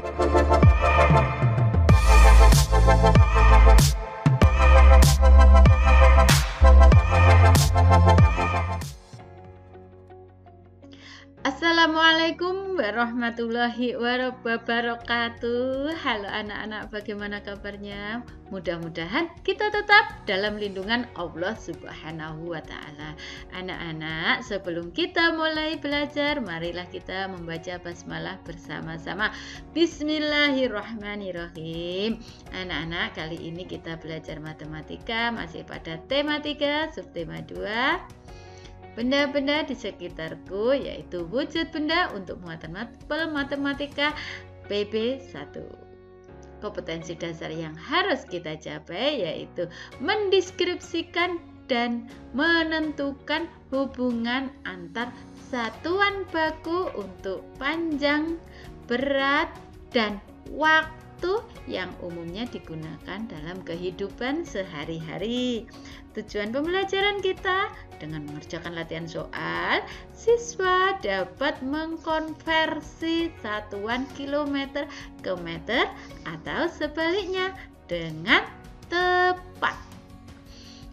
Assalamualaikum warahmatullahi wabarakatuh. Halo anak-anak, bagaimana kabarnya? Mudah-mudahan kita tetap dalam lindungan Allah Subhanahu wa Ta'ala. Anak-anak, sebelum kita mulai belajar, marilah kita membaca basmalah bersama-sama. Bismillahirrahmanirrahim. Anak-anak, kali ini kita belajar matematika, masih pada tema 3, subtema 2. Benda-benda di sekitarku, yaitu wujud benda untuk muatan matematika PB1. Kompetensi dasar yang harus kita capai yaitu mendeskripsikan dan menentukan hubungan antar satuan baku untuk panjang, berat, dan waktu yang umumnya digunakan dalam kehidupan sehari-hari. Tujuan pembelajaran kita dengan mengerjakan latihan soal, siswa dapat mengkonversi satuan kilometer ke meter atau sebaliknya dengan tepat.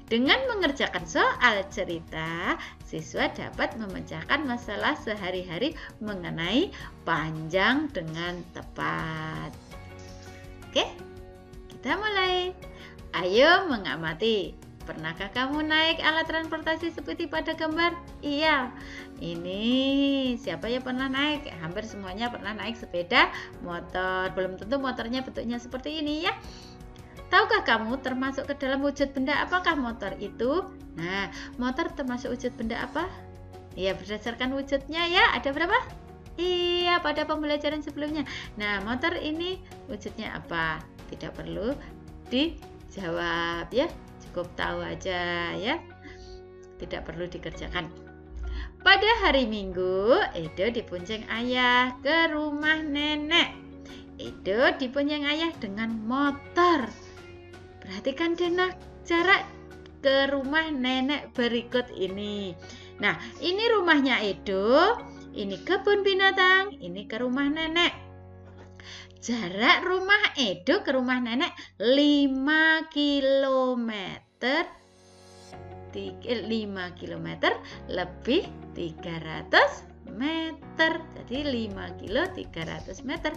Dengan mengerjakan soal cerita, siswa dapat memecahkan masalah sehari-hari mengenai panjang dengan tepat. Oke, kita mulai. Ayo mengamati. Pernahkah kamu naik alat transportasi seperti pada gambar? Iya, ini siapa yang pernah naik? Hampir semuanya pernah naik sepeda motor. Belum tentu motornya bentuknya seperti ini ya. Tahukah kamu termasuk ke dalam wujud benda apakah motor itu? Nah, motor termasuk wujud benda apa? Ya, berdasarkan wujudnya ya. Ada berapa? Iya, pada pembelajaran sebelumnya. Nah, motor ini wujudnya apa? Tidak perlu dijawab ya. Cukup tahu aja ya. Tidak perlu dikerjakan. Pada hari Minggu, Edo dibonceng ayah ke rumah nenek. Edo dibonceng ayah dengan motor. Perhatikan deh jarak ke rumah nenek berikut ini. Nah, ini rumahnya Edo, ini kebun binatang, ini ke rumah nenek. Jarak rumah Edo ke rumah nenek 5 km. 5 km lebih 300 meter. Jadi 5 kilo 300 meter.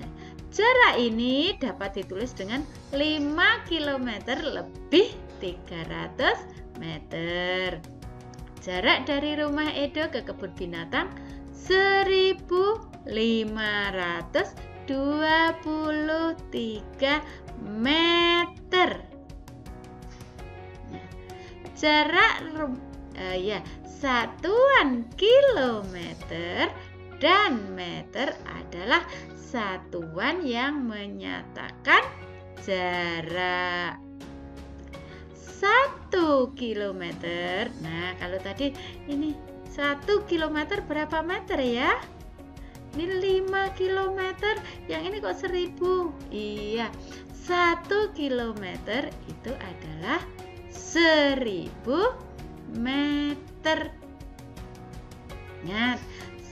Nah, jarak ini dapat ditulis dengan 5 km lebih 300 meter. Jarak dari rumah Edo ke kebun binatang 1523 meter. Nah, jarak satuan kilometer dan meter adalah satuan yang menyatakan jarak. 1 kilometer. Nah, kalau tadi ini 1 kilometer berapa meter ya? Ini 5 kilometer, yang ini kok 1000? Iya, 1 kilometer itu adalah 1000 meter. Ingat,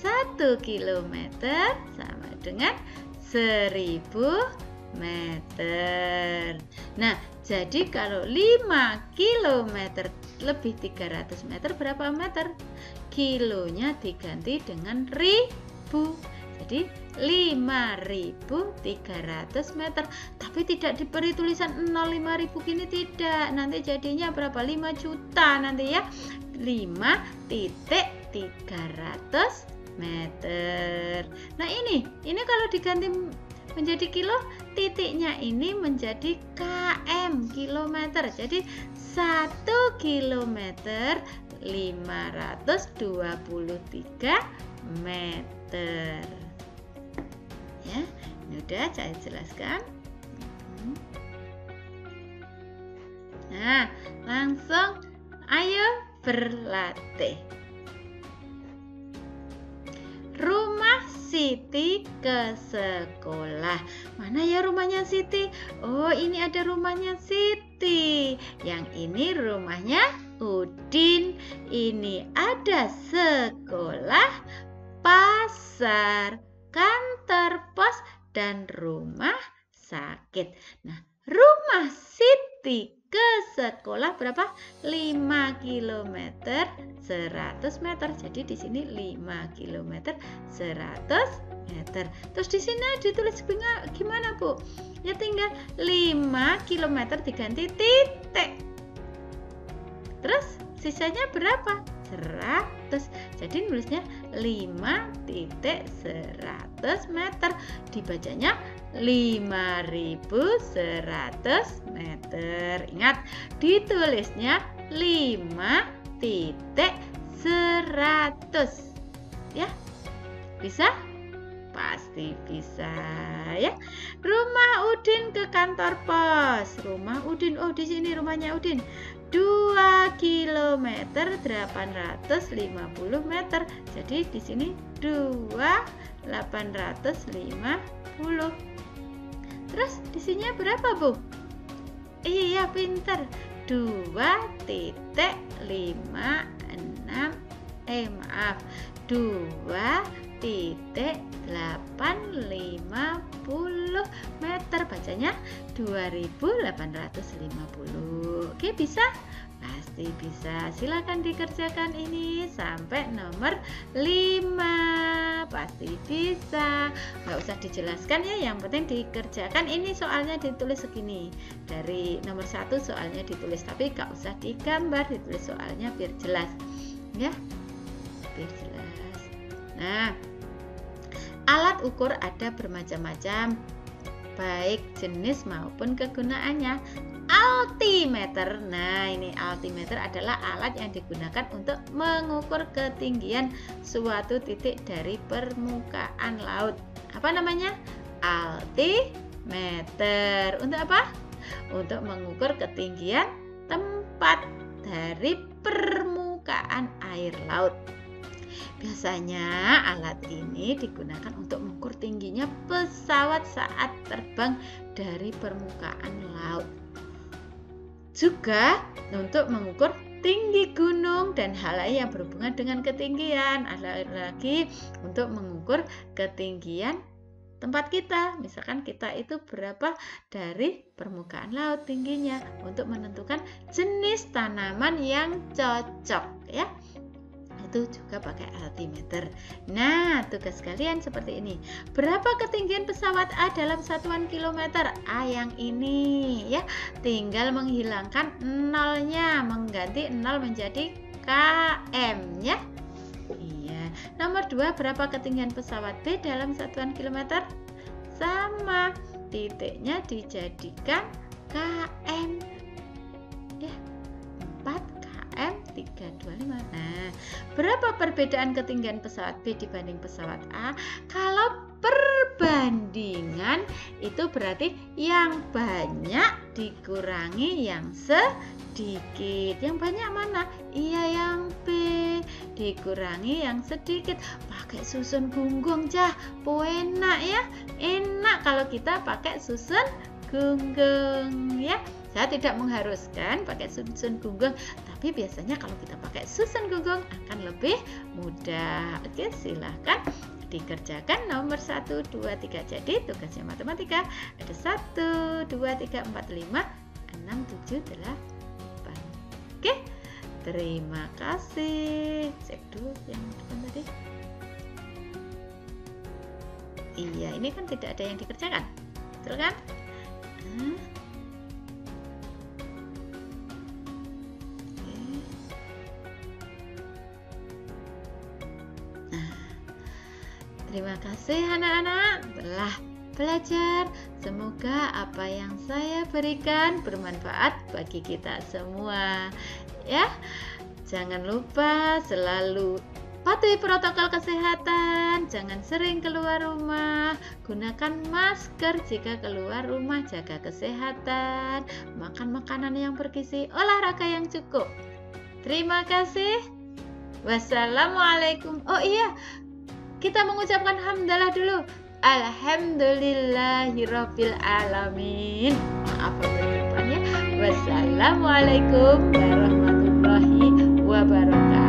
1 kilometer sama dengan 1000 meter. Nah, jadi kalau 5 kilometer lebih 300 meter berapa meter? Kilonya diganti dengan ribu. Jadi 5.300 meter. Tapi tidak diberi tulisan 05.000 gini, tidak. Nanti jadinya berapa? 5 juta nanti ya. 5.300 meter. Nah, ini kalau diganti menjadi kilo, titiknya ini menjadi km, kilometer. Jadi 1 kilometer 523 meter. Ya, ini udah saya jelaskan. Nah, langsung ayo berlatih. Rumah Siti ke sekolah. Mana ya rumahnya Siti? Oh, ini ada rumahnya Siti. Yang ini rumahnya Udin. Ini ada sekolah, pasar, kantor pos, dan rumah sakit. Nah, rumah Siti ke sekolah berapa? 5 km 100 meter. Jadi di sini 5 km 100 meter. Terus di sini ditulis gimana, Bu? Ya tinggal 5 km diganti titik. Terus sisanya berapa? 100. Jadi nulisnya 5.100 meter. Dibacanya 5.100 meter. Ingat, ditulisnya 5.100. Ya, bisa? Pasti bisa ya. Rumah Udin ke kantor pos. Rumah Udin, oh di sini rumahnya Udin. 2 km 850 meter. Jadi di sini 2.850. Terus di sini berapa, Bu? Iya, pinter. 2.850 meter. Bacanya 2.850. Oke, bisa? Pasti bisa. Silakan dikerjakan ini sampai nomor 5. Pasti bisa. Nggak usah dijelaskan ya, yang penting dikerjakan. Ini soalnya ditulis segini. Dari nomor 1 soalnya ditulis, tapi nggak usah digambar, ditulis soalnya biar jelas. Ya, biar jelas. Nah, alat ukur ada bermacam-macam, baik jenis maupun kegunaannya. Altimeter. Nah, ini altimeter adalah alat yang digunakan untuk mengukur ketinggian suatu titik dari permukaan laut. Apa namanya? Altimeter. Untuk apa? Untuk mengukur ketinggian tempat dari permukaan air laut. Biasanya alat ini digunakan untuk mengukur tingginya pesawat saat terbang dari permukaan laut. Juga untuk mengukur tinggi gunung dan hal lain yang berhubungan dengan ketinggian. Ada lagi untuk mengukur ketinggian tempat kita. Misalkan kita itu berapa dari permukaan laut tingginya, untuk menentukan jenis tanaman yang cocok ya. Itu juga pakai altimeter. Nah, tugas kalian seperti ini. Berapa ketinggian pesawat A dalam satuan kilometer? A yang ini ya. Tinggal menghilangkan nolnya, mengganti nol menjadi km ya. Iya. Nomor 2, berapa ketinggian pesawat B dalam satuan kilometer? Sama. Titiknya dijadikan km. Ya. 4 km 325. Nah, berapa perbedaan ketinggian pesawat B dibanding pesawat A? Kalau perbandingan itu berarti yang banyak dikurangi yang sedikit. Yang banyak mana? Iya, yang B. Dikurangi yang sedikit. Pakai susun gunggung cah. Enak ya. Enak kalau kita pakai susun gunggung ya. Saya tidak mengharuskan pakai susun gunggung, tapi biasanya kalau kita pakai susun gunggung akan lebih mudah. Oke, silahkan dikerjakan nomor 1, 2, 3. Jadi tugasnya matematika ada 1, 2, 3, 4, 5, 6, 7, 8. Oke, terima kasih. Cek dulu yang depan tadi. Iya, ini kan tidak ada yang dikerjakan, betul kan? Terima kasih anak-anak telah belajar. Semoga apa yang saya berikan bermanfaat bagi kita semua. Ya, jangan lupa selalu patuhi protokol kesehatan. Jangan sering keluar rumah. Gunakan masker jika keluar rumah. Jaga kesehatan. Makan makanan yang bergizi. Olahraga yang cukup. Terima kasih. Wassalamualaikum. Oh iya, kita mengucapkan hamdalah dulu. Alhamdulillahirabbil alamin. Maaf apabila lupa ya. Wassalamualaikum warahmatullahi wabarakatuh.